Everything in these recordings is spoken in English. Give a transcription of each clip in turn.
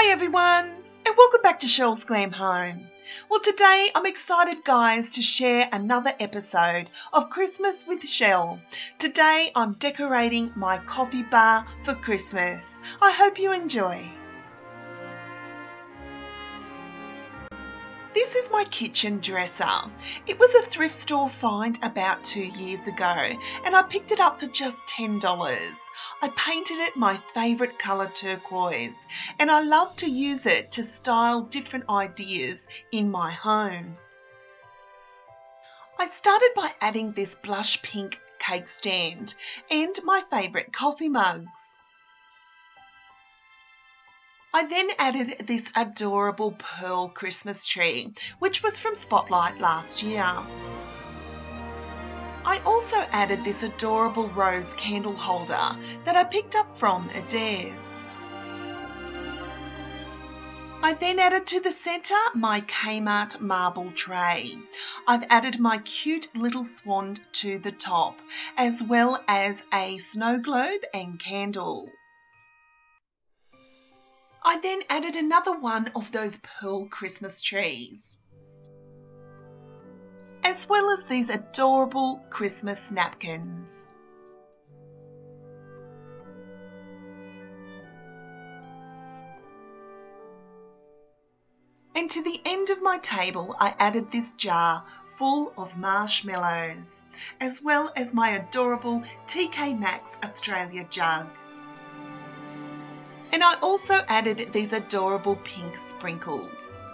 Hi everyone, and welcome back to Cheryl's Glam Home. Well, today I'm excited, guys, to share another episode of Christmas with Cheryl. Today I'm decorating my coffee bar for Christmas. I hope you enjoy. This is my kitchen dresser. It was a thrift store find about 2 years ago, and I picked it up for just $10. I painted it my favourite colour, turquoise, and I love to use it to style different ideas in my home. I started by adding this blush pink cake stand and my favourite coffee mugs. I then added this adorable pearl Christmas tree, which was from Spotlight last year. I also added this adorable rose candle holder that I picked up from ADAIRS. I then added to the centre my KMART marble tray. I've added my cute little swan to the top, as well as a snow globe and candle. I then added another one of those pearl Christmas trees, as well as these adorable Christmas napkins. And to the end of my table, I added this jar full of marshmallows, as well as my adorable TKMAXX Australia jug. And I also added these adorable pink sprinkles.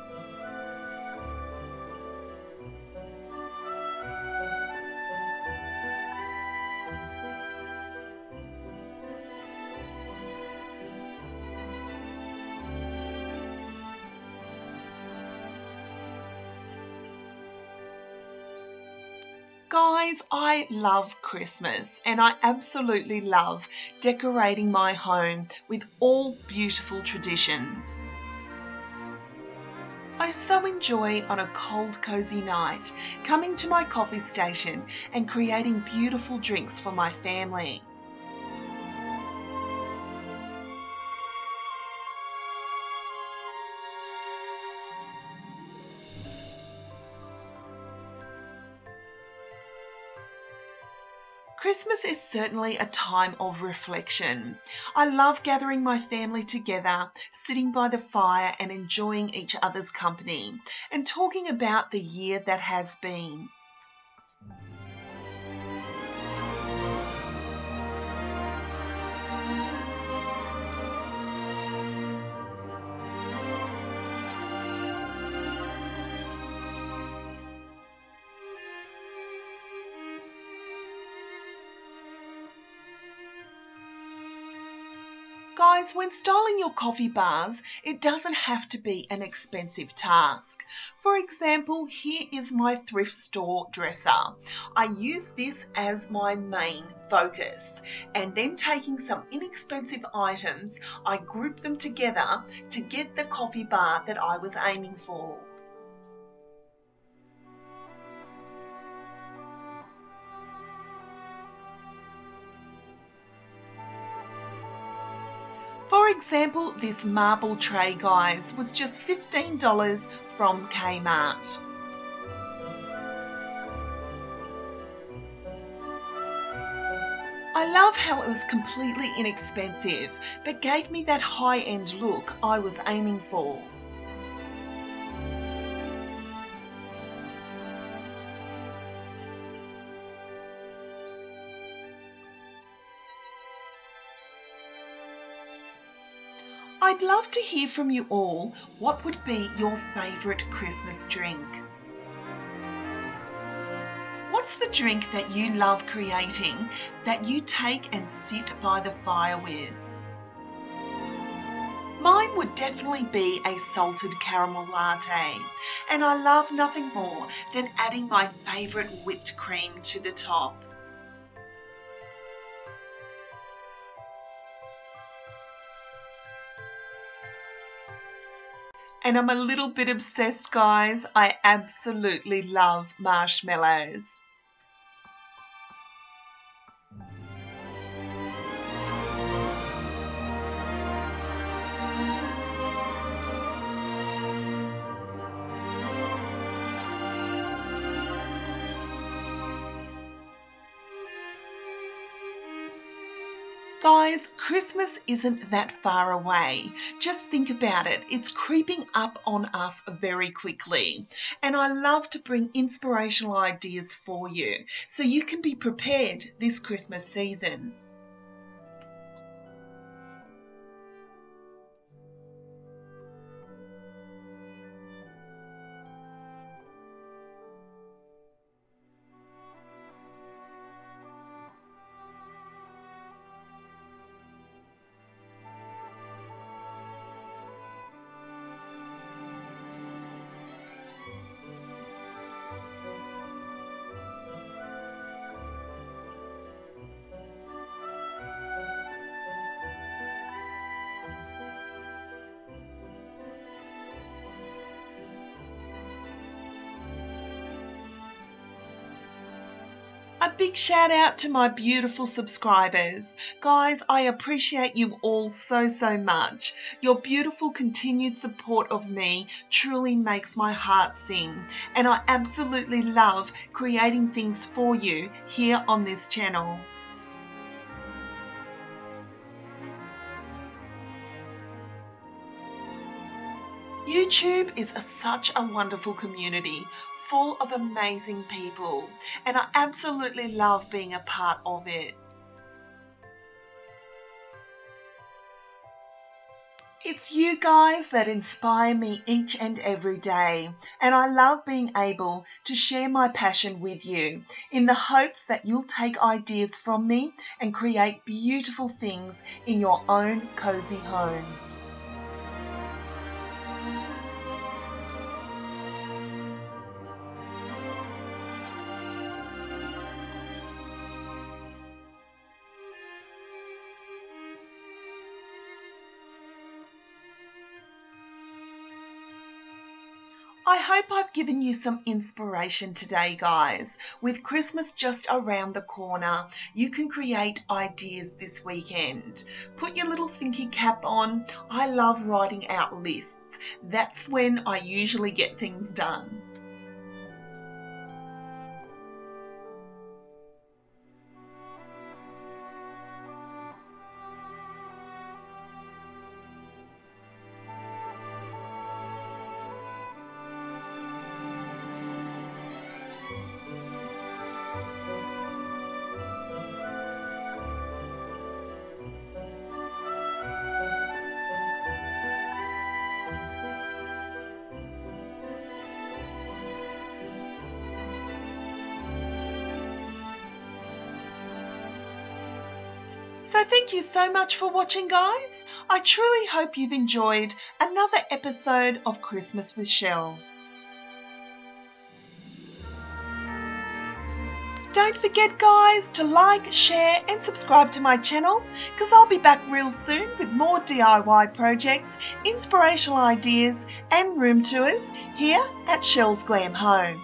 Guys, I love Christmas and I absolutely love decorating my home with all beautiful traditions. I so enjoy on a cold, cozy night coming to my coffee station and creating beautiful drinks for my family. Christmas is certainly a time of reflection. I love gathering my family together, sitting by the fire and enjoying each other's company, and talking about the year that has been. Guys, when styling your coffee bars, it doesn't have to be an expensive task. For example, here is my thrift store dresser. I use this as my main focus, and then taking some inexpensive items, I group them together to get the coffee bar that I was aiming for. For example, this marble tray, guys, was just $15 from KMART. I love how it was completely inexpensive, but gave me that high-end look I was aiming for. I'd love to hear from you all. What would be your favourite Christmas drink? What's the drink that you love creating that you take and sit by the fire with? Mine would definitely be a salted caramel latte, and I love nothing more than adding my favourite whipped cream to the top. And I'm a little bit obsessed, guys. I absolutely love marshmallows. Guys, Christmas isn't that far away. Just think about it. It's creeping up on us very quickly. And I love to bring inspirational ideas for you so you can be prepared this Christmas season. A big shout out to my beautiful subscribers. Guys, I appreciate you all so much. Your beautiful continued support of me truly makes my heart sing, and I absolutely love creating things for you here on this channel. YouTube is such a wonderful community full of amazing people, and I absolutely love being a part of it. It's you guys that inspire me each and every day, and I love being able to share my passion with you in the hopes that you'll take ideas from me and create beautiful things in your own cozy homes. I hope I've given you some inspiration today, guys. With Christmas just around the corner, you can create ideas this weekend. Put your little thinking cap on. I love writing out lists. That's when I usually get things done. So thank you so much for watching, guys. I truly hope you've enjoyed another episode of Christmas with Shell. Don't forget, guys, to like, share and subscribe to my channel, because I'll be back real soon with more DIY projects, inspirational ideas and room tours here at Shell's Glam Home.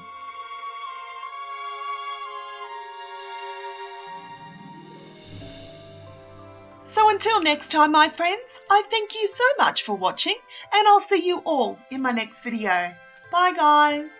So until next time, my friends, I thank you so much for watching, and I'll see you all in my next video. Bye, guys.